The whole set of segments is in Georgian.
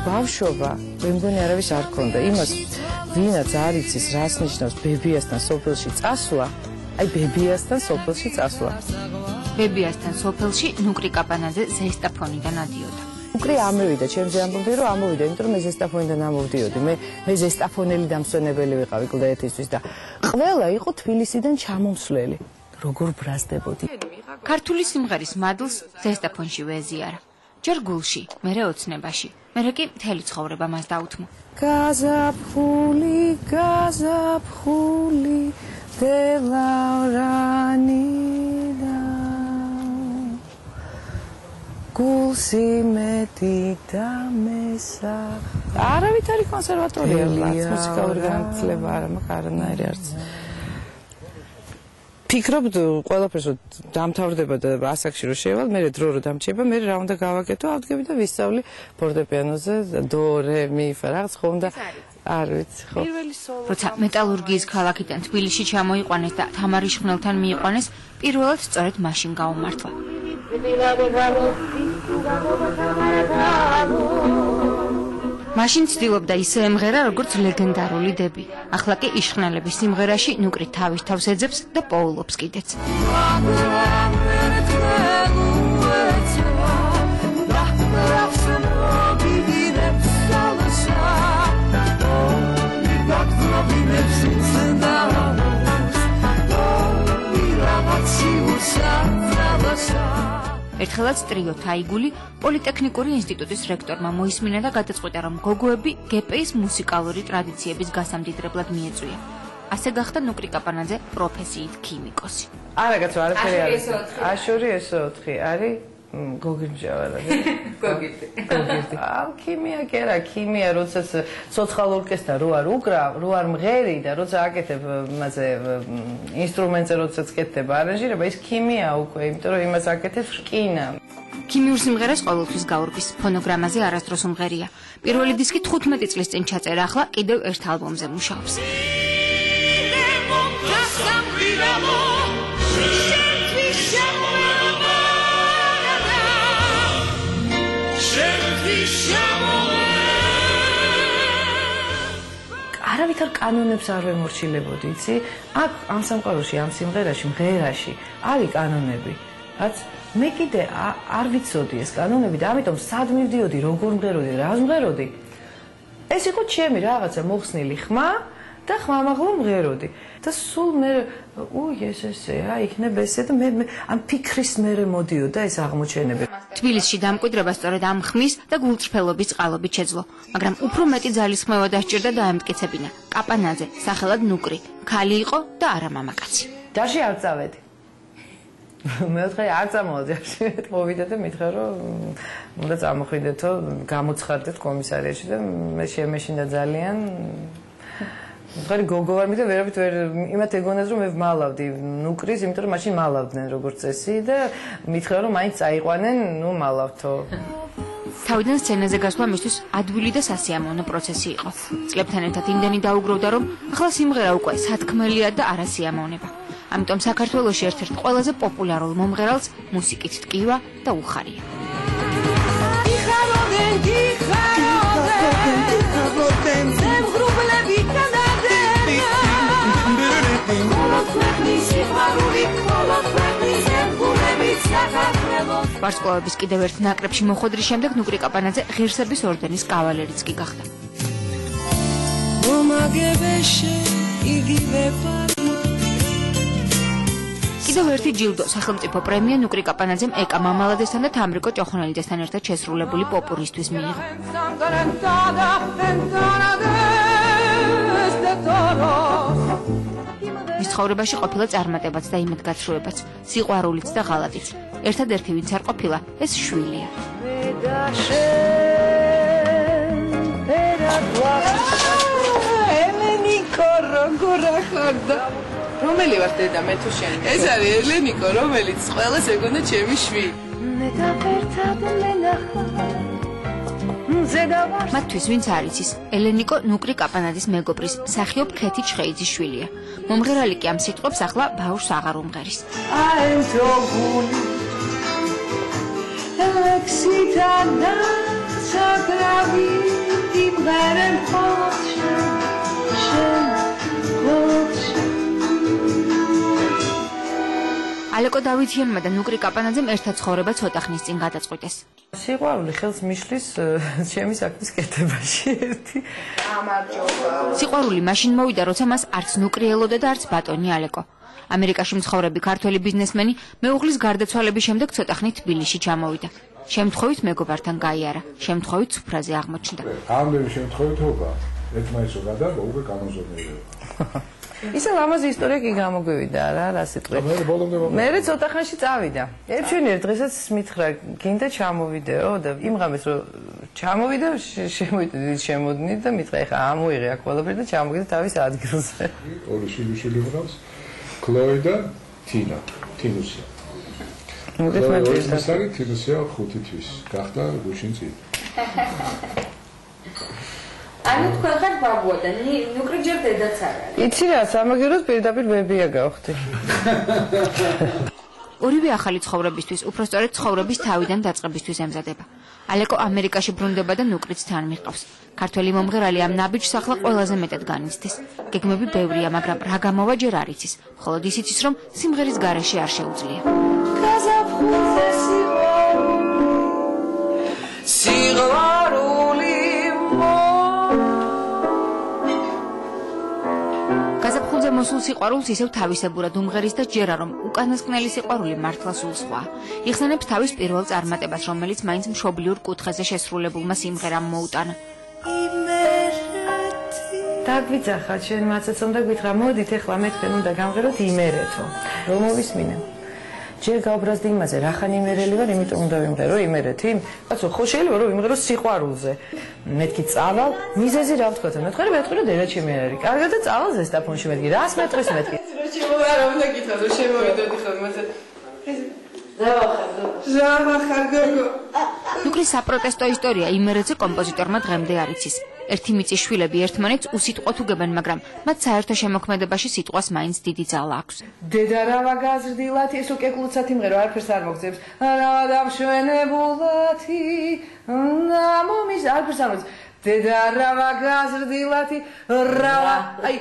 ბავშვობა მე მგონი არავის არ ქონდა იმას ვინაც არ იცის რას ნიშნავს ბებიასთან სოფელში წასვლა აი ბებიასთან სოფელში წასვლა ბებიასთან სოფელში ნუკრი კაპანაძე ზესტაფონიდან ადიოდა ნუკრი ამოვიდა ჩემზე ამბობდი რომ ამოვიდა იმიტომ რომ მე ზესტაფონიდან ამოვდიოდი მე ზესტაფონელი დამსვენებელი ვიყავი კლდეეთისთვის და ყველა იყო თბილისიდან ჩამომსვლელი როგორ ბრაზდებოდი ქართული სიმღერის მადლს ზესტაფონში ვეზიარა ჯერ გულში მერე ოცნებაში მერე კი მთელი ცხოვრება მას დაუთმო გაზაფხული დელავრანიდა გულსი მეტი და მესა არავით არის კონსერვატორია მუსიკალური განათლება არა მაგრამ არანაირი არც ფიქრობ ყველაფერს დამთავრდება და ასაკში რომ შევალ მე დრო რომ დამჭება მე რა უნდა გავაკეთო ავდგები და ვისწავლი ფორტეპიანოზე დო რე მი ფა რაღაც ხო უნდა არ ვიცი ხო როცა მეტალურგიის ქალაქიდან თბილისში ჩამოიყვანეს და თამარი შხნელთან მიიყვანეს პირველად სწორედ მაშინ გაუმართლა მაშინ ცდილობდა ისე ემღერა როგორც ლეგენდარული დები ახლა კი იშხნელების სიმღერაში ნუკრი თავის თავს ეძებს და პოულობს კიდეც ერთხელაც ტრიო თაიგული პოლიტექნიკური ინსტიტუტის რექტორმა მოისმინა და გადაწყვიტა რომ გოგოები გპ-ის მუსიკალური ტრადიციების გასამდიდრებლად მიეწვია. ასე გახდა ნუკრი კაპანაძე პროფესიით ქიმიკოსი. არა კაცო არაფერი არის. აშური S4 არის გოგირჯავარადი. გოგირდი. ქიმია კი არა, ქიმია როდესაც ცოცხალ ორკესტრთან რო არ უკრავ, რო არ მღერი და როცა აკეთებ მასე ინსტრუმენტზე როდესაც კეთდება არანჟირება, ის ქიმია უკვე, იმიტომ რომ იმას აკეთებს რკინა. ქიმიურ სიმღერას ყოველთვის გაურბის ფონოგრამაზე არასდროს უმღერია. პირველი დისკი 15 წლის წინ ჩაწერა, ახლა კიდევ ერთ ალბომზე მუშაობს. არავითარ კანონებს არ ვემორჩილებოდი, იცი? აქ ამ სამყაროში, ამ სიმღერაში, მღერაში არის კანონები. რაც მე კიდე არ ვიცოდი ეს კანონები და ამიტომ სად მივდიოდი, როგორ მღეროდი, რას მღეროდი. ეს იყო ჩემი რაღაცა მოხსნილი ხმა და ხმამაღლა მღეროდი. და სულ მე ესეა, იქნება ესე და მე ამ ფიქრის მერე მოდიოდა ეს აღმოჩენები. თბილისში დამკვიდრება სწორედ ამ ხმის და გულწრფელობის წყალობით შეძლო, მაგრამ უფრო მეტი ძალისხმევა დასჭირდა და ამტკიცებინა. კაპანაძე, სახელად ნუკრი, ქალი იყო და არა მამაკაცი. ჯარში არ წავედი. მეოთხე არ წამოვედი ჯარში, მოვიდა და მითხრა რომ უნდა წამოხვიდეთო, გამოცხადდეთ კომისარიაში და მე შემეშინდა ძალიან ხარი გოგო ვარ მე და ვერაფრით ვერ იმათ ეგონას რომ მე ვმალავდი ნუკრის, იმიტომ რომ მაშინ მალავდნენ როგორც წესი და მითხრა რომ მაინც წაიყვანენ, ნუ მალავთო. თავიდან სცენაზე გასვლა მისთვის ადვილი და სასიამოვნო პროცესი იყო. წლებთან ერთად იმდენი დაუგროვდა რომ ახლა სიმღერა უკვე სათქმელია და არასიამოვნება. ამიტომ საქართველოში ერთ-ერთ ყველაზე პოპულარულ მომღერალს მუსიკით ტკივა და უხარია. ვარსკვლავების კიდევ ერთ ნაკრებში მოხვედრის შემდეგ ნუკრი კაპანაძე ღირსების ორდენის კავალერიც კი გახდა. კიდევ ერთი ჯილდო სახელმწიფო პრემია ნუკრი კაპანაძემ ეკა მამალაძესთან და თამრიკო ჭოხონელიძესთან ერთად შესრულებული პოპურისთვის მიიღო. მის ცხოვრებაში ყოფილა წარმატებაც და იმედგაცრუებაც, სიყვარულიც და ღალატიც. ერთადერთი ვინც არ ყოფილა, ეს შვილია. ელენიკო როგორ ახარდა? რომელი ვარ დედა მე თუ შენ? ეს არის ელენიკო, რომელიც ყველას ეგონა ჩემი შვილი. მე დაფერტად მენახა მათთვის ვინც არ იცის, ელენიკო ნუკრი კაპანაძის მეგობრის, მსახიობ ქეთი ჩხეიძის შვილია. მომღერალი კი ამ სიტყვებს ახლა ბავშვს აღარ უმღერის. საკრავი იმღერენ მხოლოდ შენ ალეკო დავითიანმა და ნუკრი კაპანაძემ ერთად ცხოვრება ცოტა ხნის წინ გადაწყვიტეს. სიყვარული ხელს მიშლის ჩემი საქმის კეთებაში ერთი. სიყვარული მაშინ მოვიდა, როცა მას არც ნუკრი ელოდა და არც ბატონი ალეკო. ამერიკაში მცხოვრები ქართველი ბიზნესმენი მეუღლის გარდაცვალების შემდეგ ცოტა ხნით თბილისში ჩამოვიდა. შემთხვევით მეგობართან გაიარა, შემთხვევით სუფრაზე აღმოჩნდა. ამდენი შემთხვევით ობა, ერთმანეთს გადაგა უკვე კანონზომიერება. ისე ლამაზი ისტორია კი გამოგვივიდა რა სიტყვით. მე ცოტა ხანში წავიდა. ერთვენიერ დღესაც მითხრა, გინდა ჩამოვიდეო და იმ ღამეს რომ ჩამოვიდა, შემოდნით და მითხრა, ეხა ამოიღე აქ ყველაფერი და ჩამოგიდე თავის ადგილზე. ორი შვილიშვილი მყავს, ქლოე და თინა, თინუსია. მოგესმენთ, თინუსია 5 თვის, გახდა გუშინ წინ. ანუ თქვენ ხართ ბაბუა და ნუკრი ჯერ დედაც არ არის. იცი რა, სამაგეროს პირდაპირ ბებია გავხდი. ორივე ახალი ცხოვრებისთვის, უпростоრედ ცხოვრების თავიდან დაწყებისთვის ემზადება. ალეკო ამერიკაში ბრუნდება და ნუკრიც თან მიჰყავს. ქართველი მომღერალი ამ ნაბიჯს ახლა ყველაზე მეტად განიცდის. გეგმები ბევრია, მაგრამ რა გამოვა ჯერ არ იცის. მხოლოდ ის იცის, რომ სიმღერის გარეშე არ შეუძლია. გაზაფხულზე მოსულ სიყვარულს ისევ თავისებურად უმღერის და ჯერა რომ უკანასკნელი სიყვარული მართლა სულ სხვა. იხსენებს თავის პირველ წარმატებას, რომელიც მაინც მშობლიურ კუთხეზე შესრულებულმა სიმღერამ მოუტანა. დაგვიძახა ჩვენ მაცაცომ და გითხრა მოდით ეხლა მე თქვენ უნდა გამღეროთ იმერეთო. რომ მოვისმინე. ჯერ გავბრაზდი იმაზე, რახან იმერელი ვარ, იმიტომ უნდა ვიმღერო იმერეთი. კაცო, ხო შეიძლება რომ ვიმღერო სიყვარულზე. მეთქი წავალ, მიზეზი რა ვთქვათ, მეთქარი მეთქი რომ დედა ჩემი არის. კარგად და წავალ ზესტაფონში მეთქი. რას მეტყვის მეთქი? რა შემოვიდა, რა უნდა გითხრათ, რომ შემოვიდოდი ხოლმე მასე. ზავახარ გოგო. ნუკრის საპროტესტო ისტორია იმერეთზე კომპოზიტორმა დღემდე არ იცის. ერთი მიწის შვილები ერთმანეთს უსიტყვოდ უგებენ, მაგრამ მათ საერთო შემოქმედებაში სიტყვას მაინც დიდი ძალა აქვს. დედა რავა გაზრდილათი, ეს უკეკლუცათ იმღერო, არაფერს არ მოგწევს. რავა დამშვენებულათი, ნამომის არაფერს არ მოგწევს. დედა რავა გაზრდილათი, რავა, აი,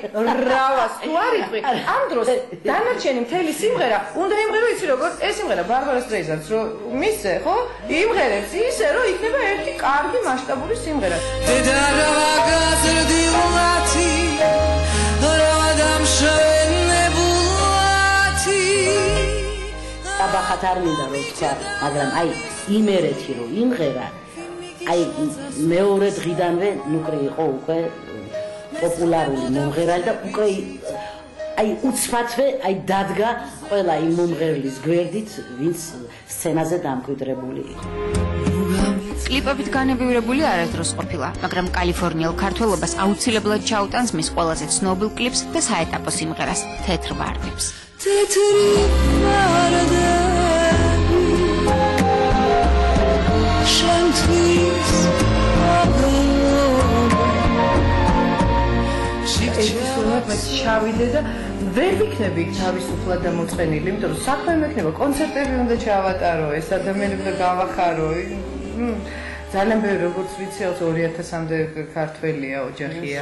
რავას თუ არ იყვი, ამ დროს დანარჩენი მთელი სიმღერა უნდა იმღერო იცი როგორ, ეს სიმღერა ბარბარა სტრეიზანდს რომ მისცე, ხო? იმღერებს ისე რომ იქნება ერთი კარგი მასშტაბური სიმღერა. დედა რავა გაზრდილათი, რავა დამშვენებულათი. აბახათ არ მინდა რომ ვთქვა, მაგრამ აი იმერეთი რომ იმღერა აი მეორე დღიდანვე ნუკრი იყო უკვე პოპულარული მომღერალი და უკვე აი უცბათვე აი დადგა ყველა იმ მომღერლის გვერდით, ვინც სცენაზე დამკვიდრებული იყო. კლიპებით განებივრებული არასდროს ყოფილა, მაგრამ კალიფორნიელ ქართველობას აუცილებლად ჩაუტანს მის ყველაზე ცნობილ კლიპს და საეტაპო სიმღერას თეთრ ვარდებს. თეთრი ვარდები ჩავიდე და ვერ ვიქნები თავისუფლად დამოწყენილი, იმიტომ რომ საქმე მექნება, კონცერტები უნდა ჩავატარო, ეს ადამიანები უნდა გავახარო. ძალიან ბევრი როგორც ვიცი, 2000-მდე ქართველია, ოჯახია.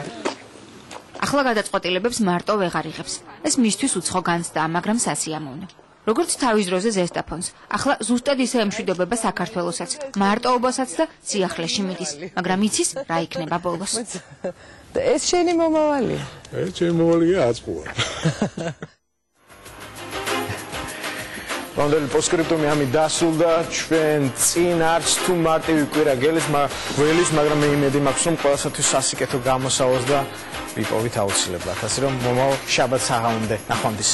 ახლა გადაწყვეტილებებს მარტო ვეღარ იღებს. ეს მისთვის უცხო განცდაა, მაგრამ სასიამოვნო. როგორც თავის დროზე ზესტაფონს, ახლა ზუსტად ისე ემშვიდობება საქართველოსაც, მარტოობასაც და სიახლეში მიდის, მაგრამ იცის რა იქნება ბოლოს. ეს შენი მომავალია. ეს ჩემი მომავალია აწყვია. მომდელი პოსკრიპტუმი ამით დასრულდა, ჩვენ წინ არც თუ მარტივი კვირა გველის, მაგრამ მე იმედი მაქვს, რომ ყველასათვის სასიკეთო გამოსავალს და ვიპოვით აუცილებლად, ასე რომ მომავალ შაბათს აღამდე, ნახვამდის.